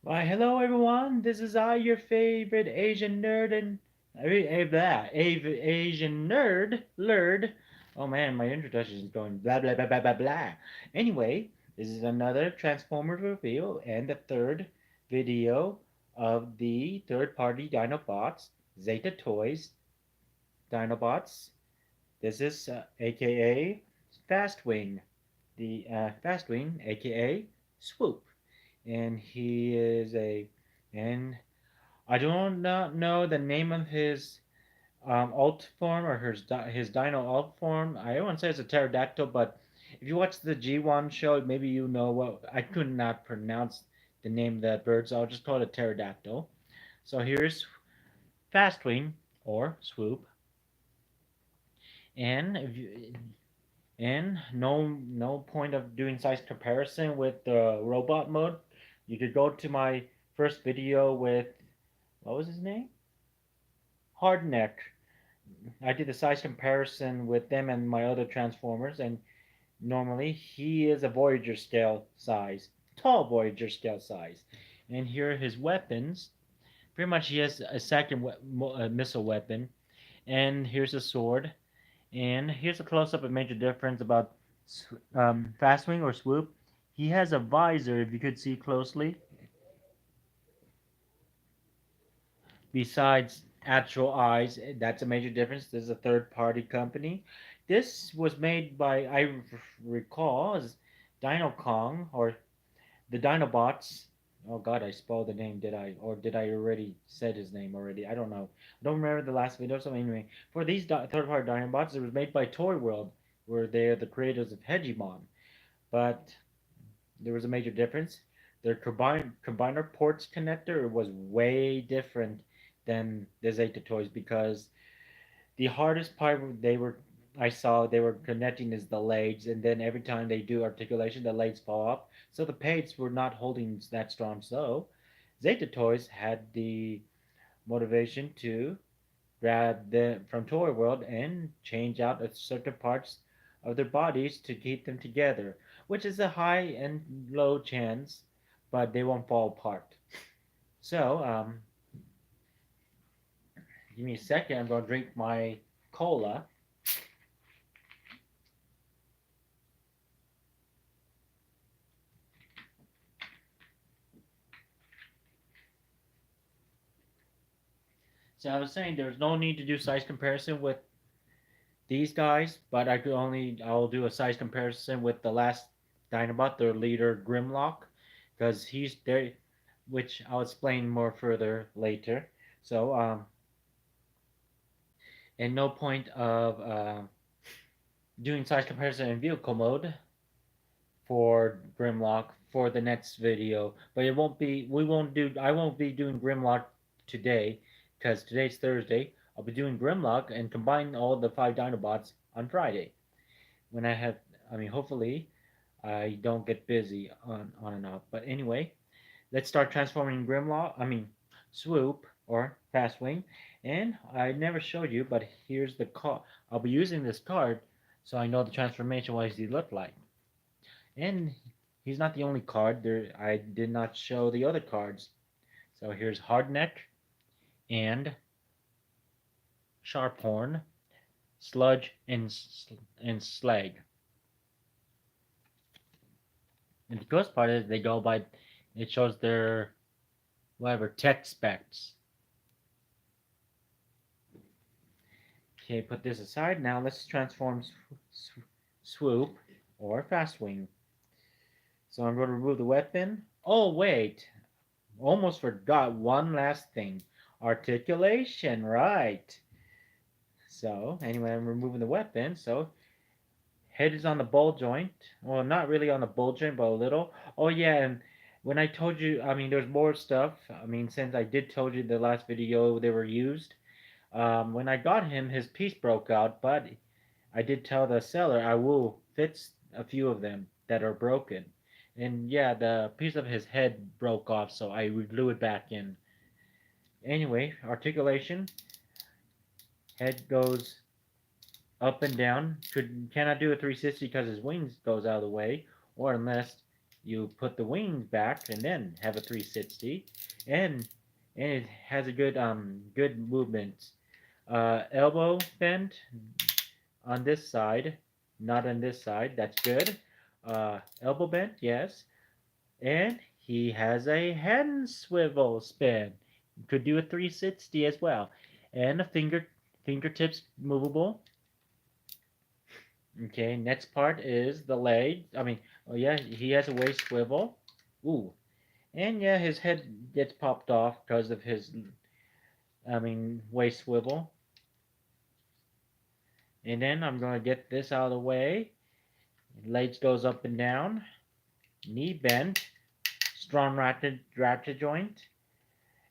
Why, hello everyone. This is I, your favorite Asian nerd and Asian nerd. Oh man, my introduction is going blah blah blah blah blah blah. Anyway, this is another Transformers review and the third video of the third-party Dinobots, Zeta Toys Dinobots. This is AKA Fastwing, the Fastwing, AKA Swoop, and he is a and I do not know the name of his alt form or his dino alt form. I won't say it's a pterodactyl, but if you watch the G1 show, maybe you know what I could not pronounce the name of that bird, so I'll just call it a pterodactyl. So here's Fastwing or Swoop, and if you, and no point of doing size comparison with the robot mode. You could go to my first video with what was his name? Hardneck. I did the size comparison with them and my other Transformers, and normally he is a Voyager scale size, tall Voyager scale size. And here are his weapons. Pretty much he has a second missile weapon, and here's a sword. And here's a close-up of major difference about Fastwing or Swoop. He has a visor, if you could see closely, besides actual eyes. That's a major difference. This is a third-party company. This was made by, I recall, as Dino Kong or the Dinobots. Oh God, I spoiled the name, did I? Or did I already said his name already? I don't know. I don't remember the last video. So anyway, for these third-party Dinobots, it was made by Toy World, where they are the creators of Hegemon. But there was a major difference. Their combiner ports connector was way different than the Zeta toys because the hardest part I saw they were connecting is the legs, and then every time they do articulation, the legs fall off. So the plates were not holding that strong. So Zeta toys had the motivation to grab them from Toy World and change out certain parts of their bodies to keep them together, which is a high and low chance, but they won't fall apart. So, give me a second. I'm going to drink my cola. So I was saying there's no need to do size comparison with these guys, but I'll do a size comparison with the last Dinobot, their leader Grimlock, because he's there, which I'll explain more further later. So and no point of doing size comparison in vehicle mode for Grimlock for the next video, but it won't be. I won't be doing Grimlock today because today's Thursday. I'll be doing Grimlock and combine all the 5 Dinobots on Friday when I have. I mean, hopefully, I don't get busy on and off. But anyway, let's start transforming Grimlock. I mean, Swoop or Fastwing. And I never showed you, but here's the card. I'll be using this card so I know the transformation. What does he look like? And he's not the only card. There, I did not show the other cards. So here's Hardneck and Sharphorn, Sludge, and Slag. And the ghost part is they go by. It shows their whatever tech specs. Okay, put this aside. Now let's transform Swoop or Fastwing. So I'm going to remove the weapon. Oh wait, almost forgot one last thing. Articulation, right. So anyway, I'm removing the weapon. So head is on the ball joint. Well, not really on the ball joint, but a little. Oh yeah, and when I told you, I mean, there's more stuff. I mean, since I did told you the last video they were used. When I got him, his piece broke out, but I did tell the seller I will fix a few of them that are broken. And yeah, the piece of his head broke off, so I glue it back in. Anyway, articulation. Head goes cannot do a 360 because his wings goes out of the way, or unless you put the wings back and then have a 360, and it has a good movement. Elbow bend on this side, not on this side. That's good. Elbow bend, yes. And he has a hand swivel spin. You could do a 360 as well. And a fingertips movable. Okay, next part is the leg. Oh yeah, he has a waist swivel. Ooh. And yeah, his head gets popped off because of his waist swivel. And then I'm gonna get this out of the way. Legs goes up and down. Knee bend. Strong ratchet joint.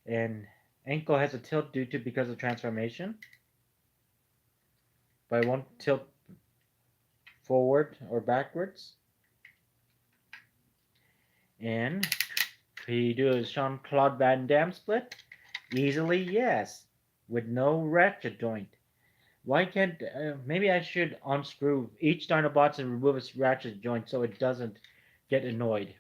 And ankle has a tilt due to because of transformation. But it won't tilt forward or backwards. And could you do a Jean-Claude Van Damme split? Easily, yes. With no ratchet joint. Why can't... maybe I should unscrew each Dinobots and remove its ratchet joint so it doesn't get annoyed.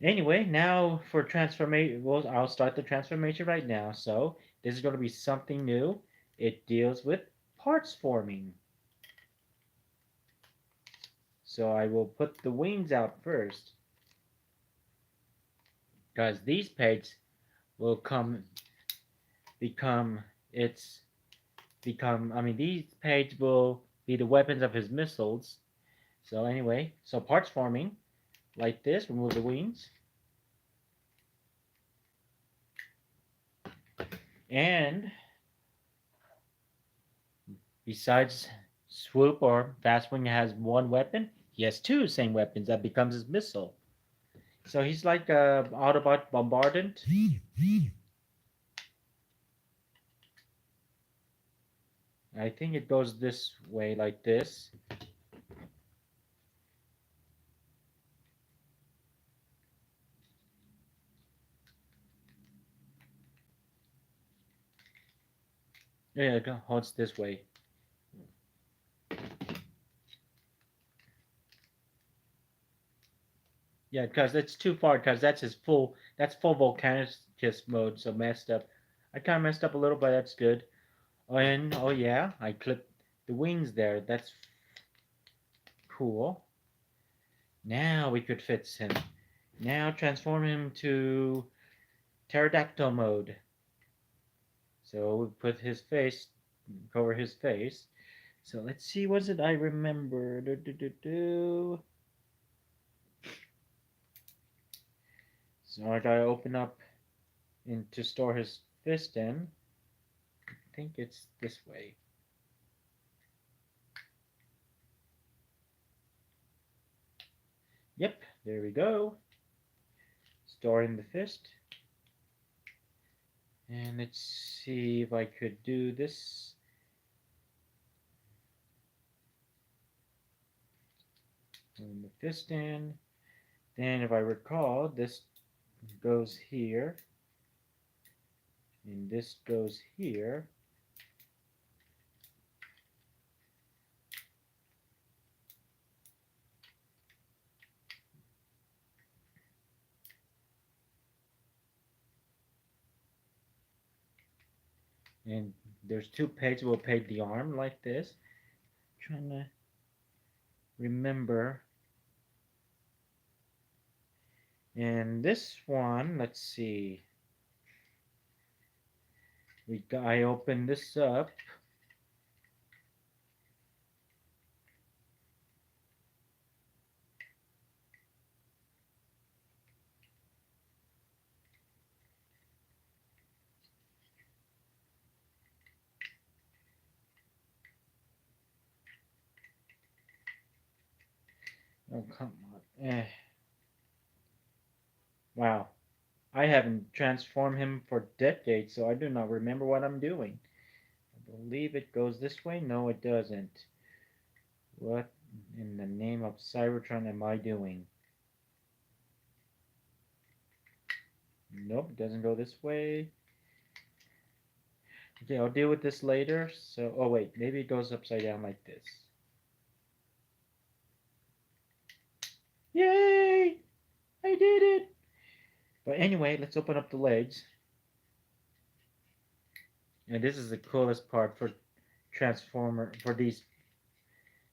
Anyway, now for transformation... Well, I'll start the transformation right now. So, this is going to be something new. It deals with parts forming. So I will put the wings out first. Because these pegs will these pegs will be the weapons of his missiles. So anyway, so parts forming, like this, remove the wings. And besides Swoop or Fastwing has one weapon, he has two same weapons that becomes his missile. So he's like a Autobot bombardant. I think it goes this way, like this. Yeah, it holds this way. Yeah, because it's too far. Because that's full volcanicus mode. So messed up. I kind of messed up a little, but that's good. And oh yeah, I clipped the wings there. That's cool. Now we could fix him. Now transform him to pterodactyl mode. So we put his face, cover his face. So let's see, what's it I remember? So I gotta open up to store his fist in. I think it's this way. Yep, there we go. Storing the fist. And let's see if I could do this. Putting the fist in. Then if I recall, this goes here. And this goes here. And there's two pegs will peg the arm like this. Trying to remember. And this one, let's see. I open this up. Oh, come on. Wow. I haven't transformed him for decades, so I do not remember what I'm doing. I believe it goes this way. No, it doesn't. What in the name of Cybertron am I doing? Nope, it doesn't go this way. Okay, I'll deal with this later. So, oh wait, maybe it goes upside down like this. Yay! But anyway, let's open up the legs. And this is the coolest part for these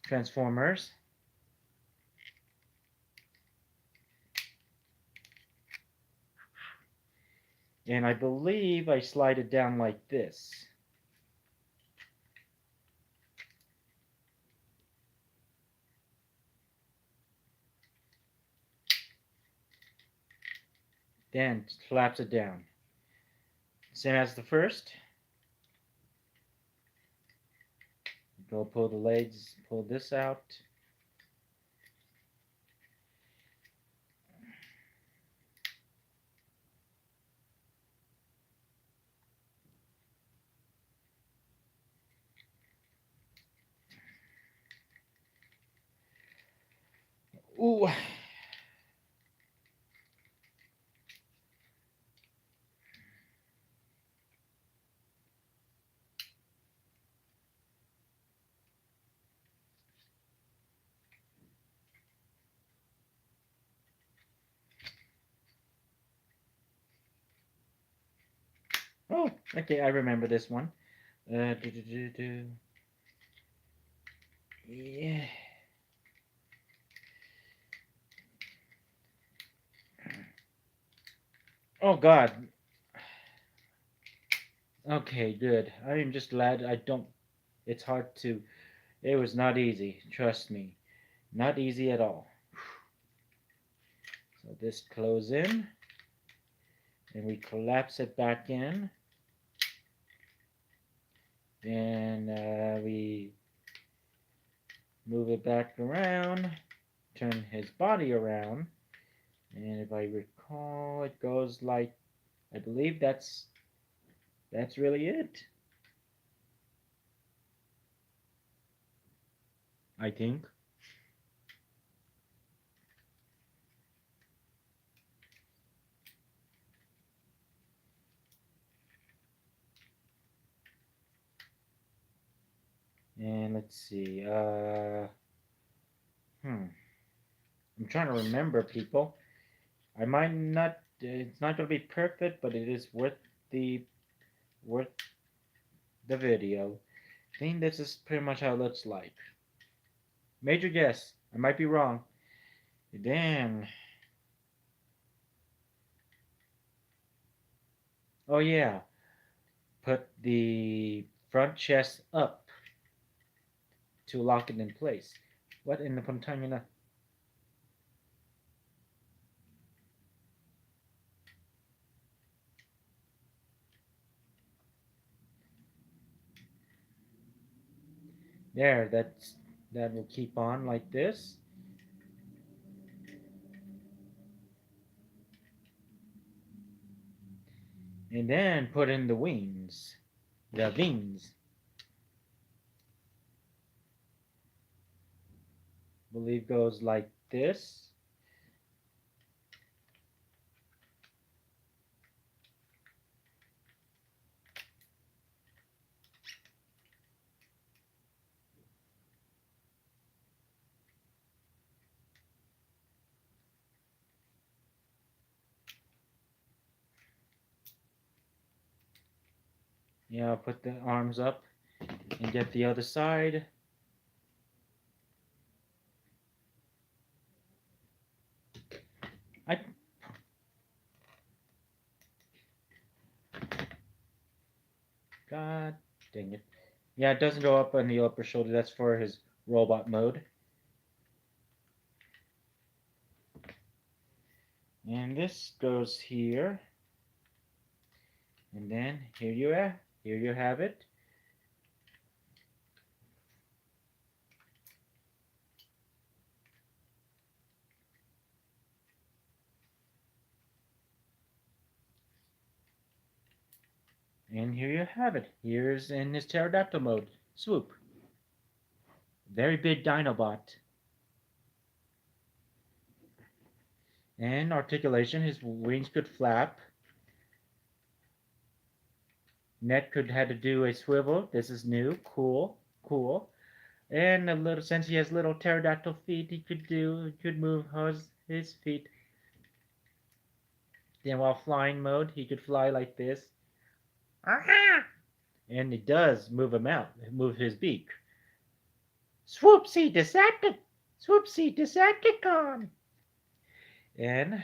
transformers. And I believe I slide it down like this. Then collapse it down. Same as the first. Go pull the legs, pull this out. Ooh. Oh, okay, I remember this one. Do, do, do, do. Yeah. Oh God. Okay, good. I am just glad I don't. It's hard to. It was not easy. Trust me, not easy at all. So this close in, and we collapse it back in. Then we move it back around, turn his body around, and if I recall, it goes like, I believe that's really it. I think. And let's see. I'm trying to remember, people. I might not. It's not going to be perfect, but it is the worth the video. I think this is pretty much how it looks like. Major guess. I might be wrong. Then, oh yeah, put the front chest up to lock it in place. What in the Pontangina? There, that will keep on like this. And then put in the wings. The wings. I believe goes like this. Yeah, I'll put the arms up and get the other side. I God dang it. Yeah, it doesn't go up on the upper shoulder. That's for his robot mode. And this goes here. And then here you have it. And here you have it. Here's in his pterodactyl mode. Swoop. Very big Dinobot. And articulation, his wings could flap. Neck could had to do a swivel. This is new. Cool. Cool. And a little, since he has little pterodactyl feet, he could move his feet Then while flying mode, he could fly like this. Ah! And it does move him out, move his beak. Swoopsie Decepticon! Swoopsie Decepticon! And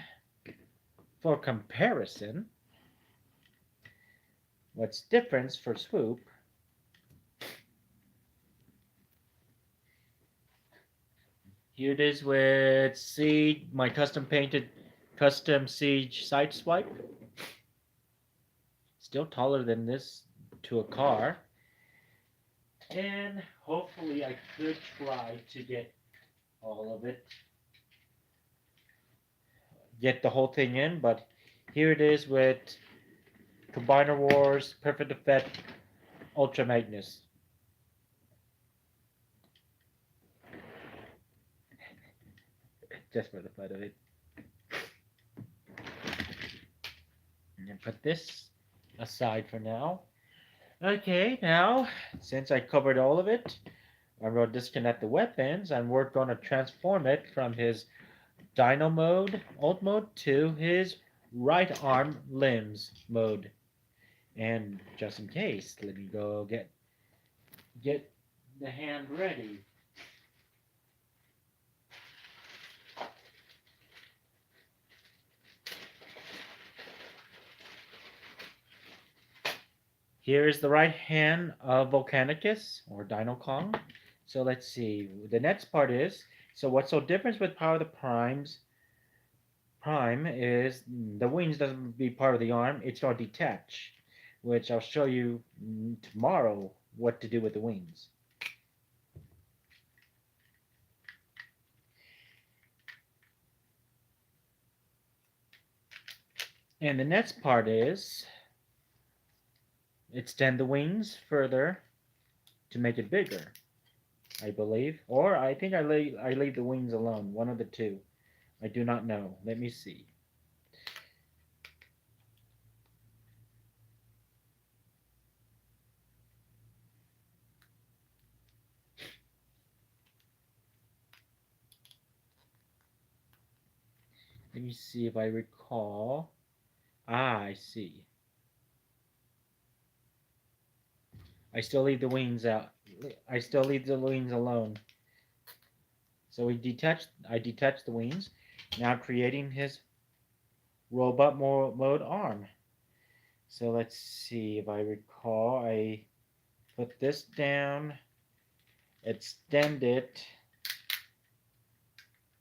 for comparison, what's different for Swoop? Here it is with Siege, my custom painted custom Siege side swipe. Still taller than this to a car. And hopefully I could try to get all of it. Get the whole thing in, but here it is with Combiner Wars, Perfect Effect, Ultra Magnus. Just for the fun of it. And put this aside for now. Okay, now, since I covered all of it, I'm going to disconnect the weapons and we're going to transform it from his Dino mode, alt mode, to his right arm limbs mode. And just in case, let me go get the hand ready. Here is the right hand of Volcanicus, or Dino Kong. So let's see. The next part is, so what's so different with Power of the Prime is the wings doesn't be part of the arm, it's going to detach, which I'll show you tomorrow what to do with the wings. And the next part is extend the wings further to make it bigger, I believe. Or I think I leave the wings alone, one of the two. I do not know. Let me see. Let me see if I recall. Ah, I see. I still leave the wings out. I still leave the wings alone. So I detached the wings. Now creating his robot mode arm. So let's see if I recall. I put this down, extend it,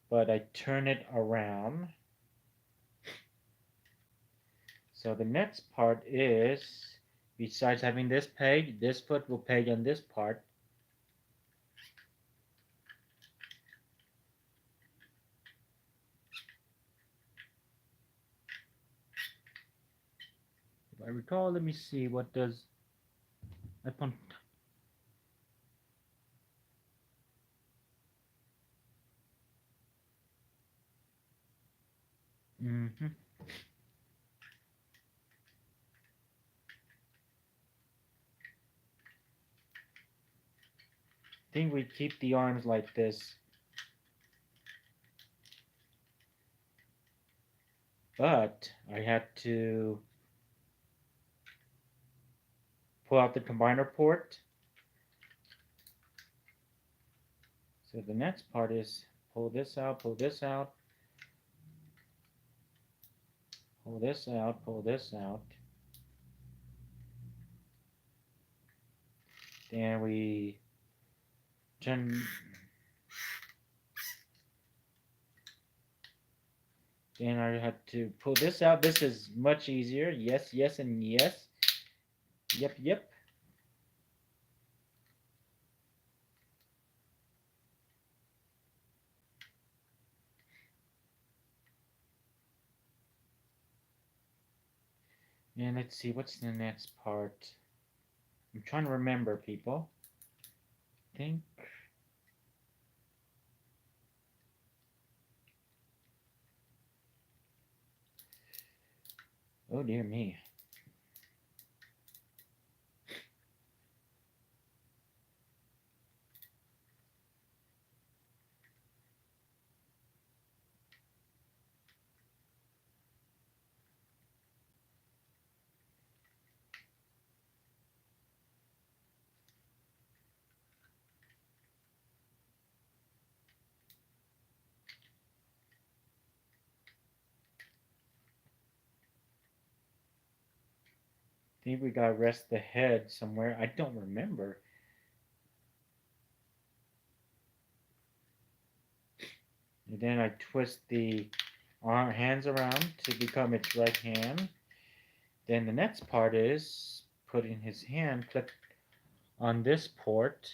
but I turn it around. So the next part is, besides having this peg, this foot will peg on this part. If I recall, let me see, what does upon mm-hmm. I think we keep the arms like this. But I had to pull out the combiner port. So the next part is pull this out, pull this out, pull this out, pull this out. Then we turn. Then I had to pull this out. This is much easier. Yes, yes, and yes. Yep, yep. And let's see, what's the next part? I'm trying to remember, people. I think. Oh dear me. think we gotta rest the head somewhere. I don't remember. And then I twist the hands around to become its right hand. Then the next part is putting his hand click on this port.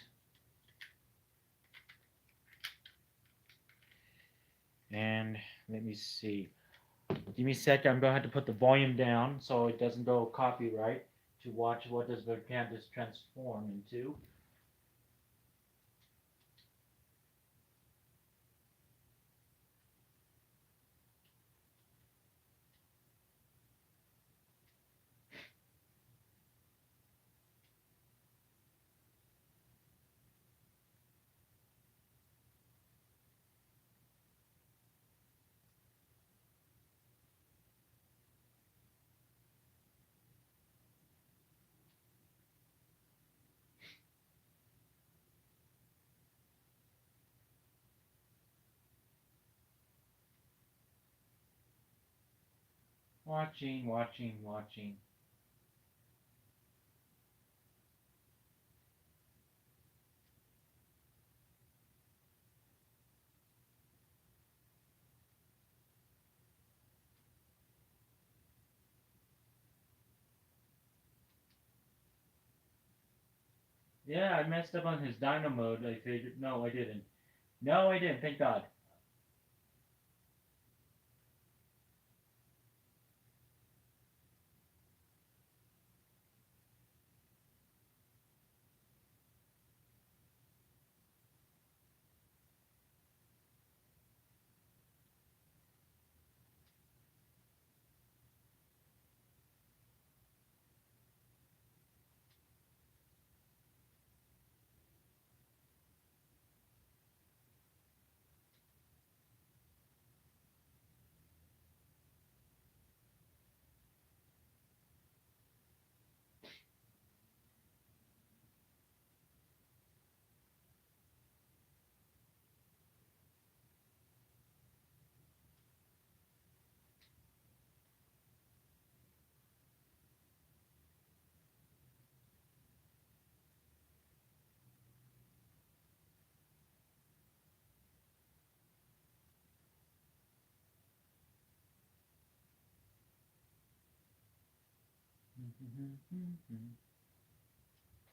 And let me see. Give me a second. I'm going to have to put the volume down so it doesn't go copyright to watch what does the canvas transform into. Watching, watching, watching. Yeah, I messed up on his dyno mode. I figured. No, I didn't. No, I didn't. Thank God.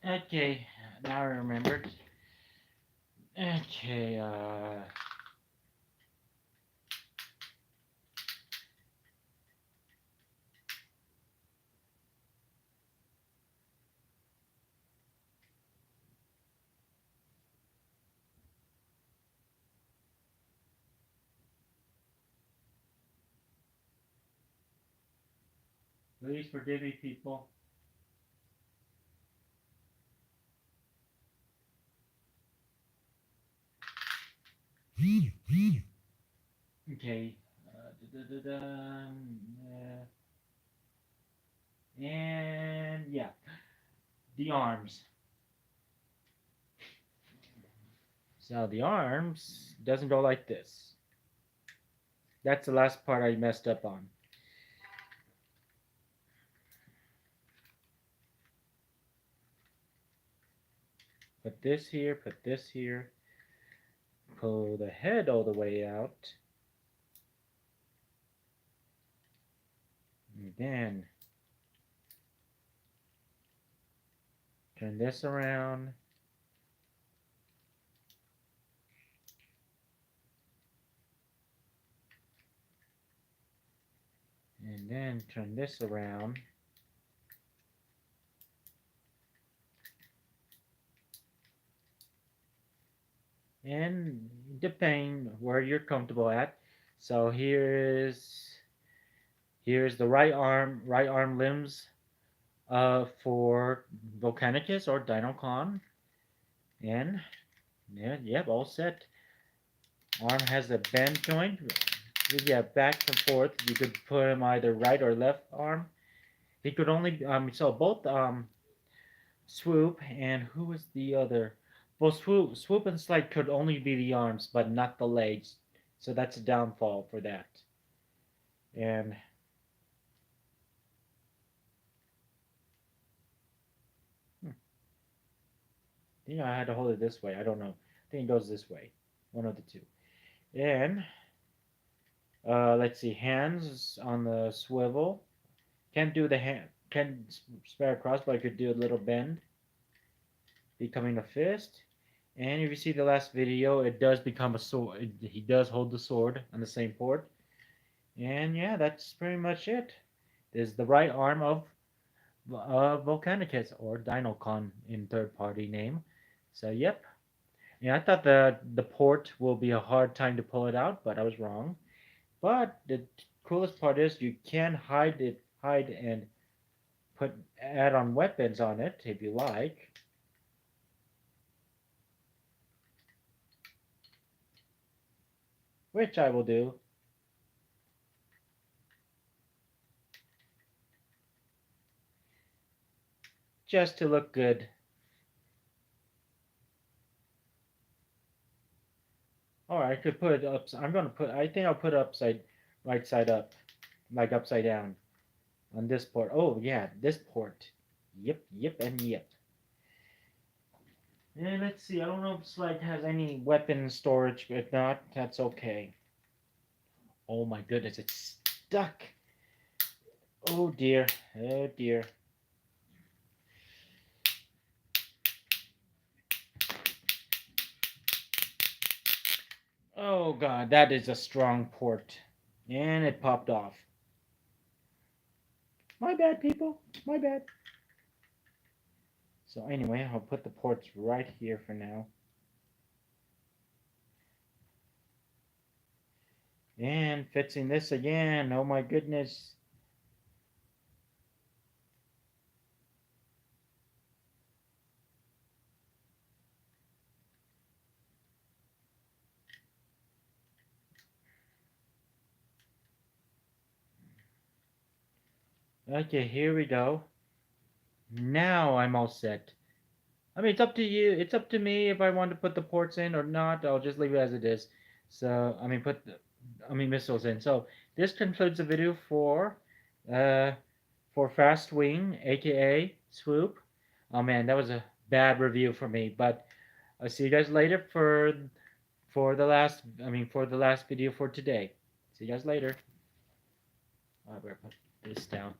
Okay, now I remembered. Okay, please forgive me, people. Okay. And yeah, the arms. So the arms doesn't go like this. That's the last part I messed up on. Put this here, put this here. Pull the head all the way out. And then turn this around. And then turn this around. And depending where you're comfortable at. So here's the right arm limbs for Volcanicus or Dinocon. And yeah, yep, all set. Arm has a bend joint. Yeah, back and forth. You could put him either right or left arm. He could only so both Swoop and who was the other? Well, Swoop and Slide could only be the arms, but not the legs. So that's a downfall for that. And think I had to hold it this way. I don't know. I think it goes this way. One of the two. And let's see, hands on the swivel. Can't do the hand. Can't spare across, but I could do a little bend, becoming a fist. And if you see the last video, it does become a sword. He does hold the sword on the same port. And yeah, that's pretty much it. This is the right arm of Volcanicus, or Dinocon in third party name. So yep. Yeah, I thought the port will be a hard time to pull it out, but I was wrong. But the coolest part is you can hide and put add on weapons on it if you like. Which I will do. Just to look good. Or I could put it up. I think I'll put it right side up, like upside down on this port. Oh yeah, this port. Yep, yep, and yep. And let's see. I don't know if Slide has any weapon storage, but if not, that's okay. Oh my goodness, it's stuck. Oh dear. Oh dear. Oh god, that is a strong port. And it popped off. My bad, people. My bad. So anyway, I'll put the ports right here for now. And fixing this again. Oh my goodness. Okay, here we go. Now I'm all set. I mean, it's up to you. It's up to me if I want to put the ports in or not. I'll just leave it as it is. So, missiles in. So, this concludes the video uh, for Fastwing, aka Swoop. Oh man, that was a bad review for me. But I'll see you guys later for the last video for today. See you guys later. I better put this down.